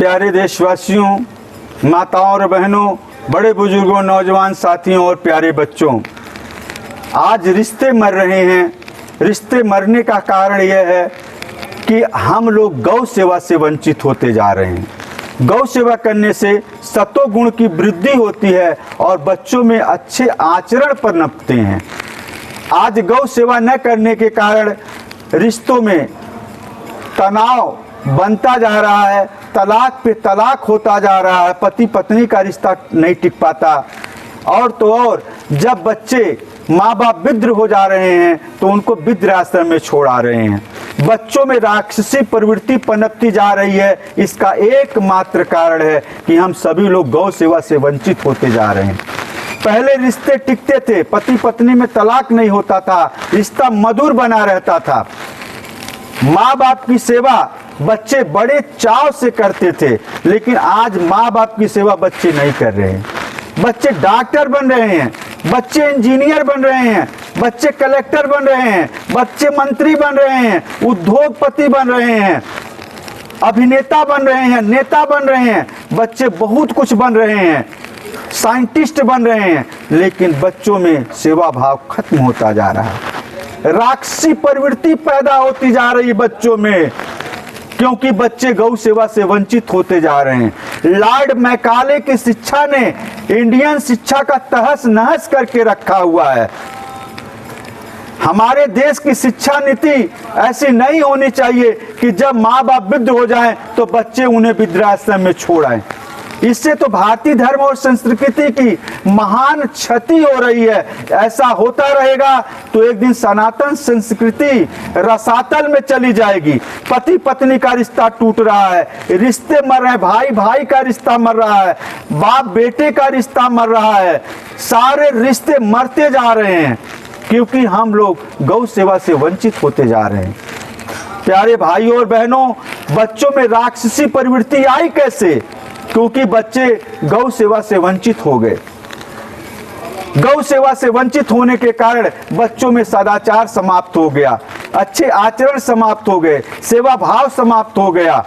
प्यारे देशवासियों, माताओं और बहनों, बड़े बुजुर्गों, नौजवान साथियों और प्यारे बच्चों, आज रिश्ते मर रहे हैं। रिश्ते मरने का कारण यह है कि हम लोग गौ सेवा से वंचित होते जा रहे हैं। गौ सेवा करने से सतोगुण की वृद्धि होती है और बच्चों में अच्छे आचरण पनपते हैं। आज गौ सेवा न करने के कारण रिश्तों में तनाव बनता जा रहा है, तलाक पे तलाक होता जा रहा है, पति पत्नी का रिश्ता नहीं टिक पाता। और तो और जब बच्चे माँ बाप वृद्ध हो जा रहे हैं तो उनको वृद्धाश्रम में छोड़ा रहे हैं। बच्चों में राक्षसी प्रवृत्ति पनपती जा रही है। इसका एकमात्र कारण है कि हम सभी लोग गौ सेवा से वंचित होते जा रहे हैं। पहले रिश्ते टिकते थे, पति पत्नी में तलाक नहीं होता था, रिश्ता मधुर बना रहता था। माँ बाप की सेवा बच्चे बड़े चाव से करते थे, लेकिन आज माँ बाप की सेवा बच्चे नहीं कर रहे हैं। बच्चे डॉक्टर बन रहे हैं, बच्चे इंजीनियर बन रहे हैं, बच्चे कलेक्टर बन रहे हैं, बच्चे मंत्री बन रहे हैं, उद्योगपति बन रहे हैं, अभिनेता बन रहे हैं, नेता बन रहे हैं, बच्चे बहुत कुछ बन रहे हैं, साइंटिस्ट बन रहे हैं, लेकिन बच्चों में सेवा भाव खत्म होता जा रहा है। राक्षसी प्रवृत्ति पैदा होती जा रही है बच्चों में, क्योंकि बच्चे गौ सेवा से वंचित होते जा रहे हैं। लॉर्ड मैकाले की शिक्षा ने इंडियन शिक्षा का तहस नहस करके रखा हुआ है। हमारे देश की शिक्षा नीति ऐसी नहीं होनी चाहिए कि जब माँ बाप वृद्ध हो जाएं तो बच्चे उन्हें वृद्धाश्रम में छोड़ आएं। इससे तो भारतीय धर्म और संस्कृति की महान क्षति हो रही है। ऐसा होता रहेगा तो एक दिन सनातन संस्कृति रसातल में चली जाएगी। पति पत्नी का रिश्ता टूट रहा है, रिश्ते मर रहे हैं, भाई भाई का रिश्ता मर रहा है, बाप बेटे का रिश्ता मर रहा है, सारे रिश्ते मरते जा रहे हैं क्योंकि हम लोग गौ सेवा से वंचित होते जा रहे हैं। प्यारे भाइयों और बहनों, बच्चों में राक्षसी प्रवृत्ति आई कैसे? क्योंकि बच्चे गौ सेवा से वंचित हो गए। गौ सेवा से वंचित होने के कारण बच्चों में सदाचार समाप्त हो गया, अच्छे आचरण समाप्त हो गए, सेवा भाव समाप्त हो गया,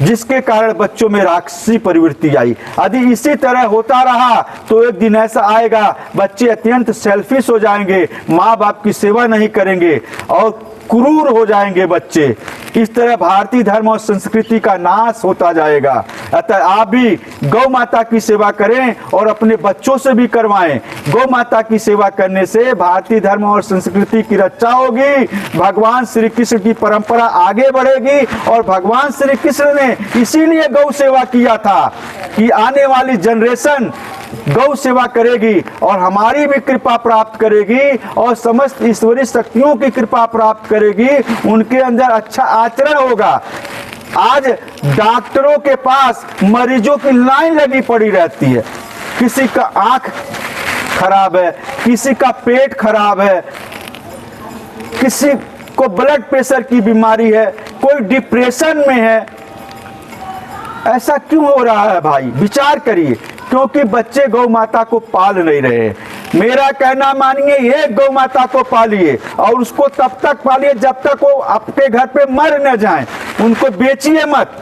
जिसके कारण बच्चों में राक्षसी प्रवृत्ति आई। यदि इसी तरह होता रहा तो एक दिन ऐसा आएगा बच्चे अत्यंत सेल्फिश हो जाएंगे, माँ बाप की सेवा नहीं करेंगे और क्रूर हो जाएंगे बच्चे। इस तरह भारतीय धर्म और संस्कृति का नाश होता जाएगा। अतः आप भी गौ माता की सेवा करें और अपने बच्चों से भी करवाएं। गौ माता की सेवा करने से भारतीय धर्म और संस्कृति की रक्षा होगी, भगवान श्री कृष्ण की परंपरा आगे बढ़ेगी। और भगवान श्री कृष्ण ने इसीलिए गौ सेवा किया था कि आने वाली जनरेशन गौ सेवा करेगी और हमारी भी कृपा प्राप्त करेगी और समस्त ईश्वरीय शक्तियों की कृपा प्राप्त करेगी, उनके अंदर अच्छा आचरण होगा। आज डॉक्टरों के पास मरीजों की लाइन लगी पड़ी रहती है। किसी का आंख खराब है, किसी का पेट खराब है, किसी को ब्लड प्रेशर की बीमारी है, कोई डिप्रेशन में है। ऐसा क्यों हो रहा है भाई? विचार करिए। क्योंकि बच्चे गौ माता को पाल नहीं रहे। मेरा कहना मानिए, एक गौ माता को पालिए और उसको तब तक पालिए जब तक वो आपके घर पे मर न जाए। उनको बेचिए मत।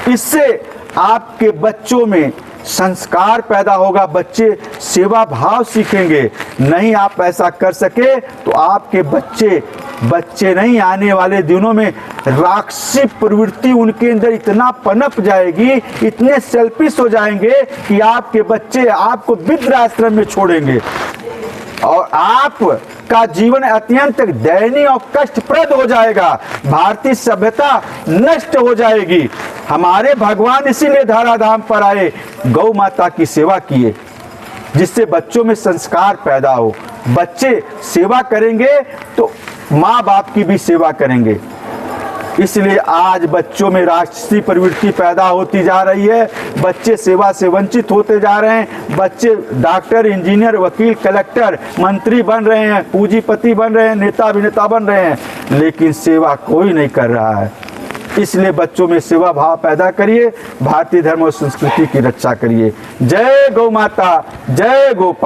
इससे आपके बच्चों में संस्कार पैदा होगा, बच्चे सेवा भाव सीखेंगे। नहीं आप ऐसा कर सके तो आपके बच्चे नहीं, आने वाले दिनों में राक्षसी प्रवृत्ति उनके अंदर इतना पनप जाएगी, इतने सेल्फिश हो जाएंगे कि आपके बच्चे आपको वृद्धाश्रम में छोड़ेंगे और आपका जीवन अत्यंत दयनीय और कष्टप्रद हो जाएगा। भारतीय सभ्यता नष्ट हो जाएगी। हमारे भगवान इसीलिए धराधाम पर आए, गौ माता की सेवा किए, जिससे बच्चों में संस्कार पैदा हो। बच्चे सेवा करेंगे तो माँ बाप की भी सेवा करेंगे। इसलिए आज बच्चों में राक्षसी प्रवृत्ति पैदा होती जा रही है। बच्चे सेवा से वंचित होते जा रहे हैं। बच्चे डॉक्टर, इंजीनियर, वकील, कलेक्टर, मंत्री बन रहे हैं, पूंजीपति बन रहे हैं, नेता अभिनेता बन रहे हैं, लेकिन सेवा कोई नहीं कर रहा है। इसलिए बच्चों में सेवा भाव पैदा करिए, भारतीय धर्म और संस्कृति की रक्षा करिए। जय गौ माता, जय गोपाल।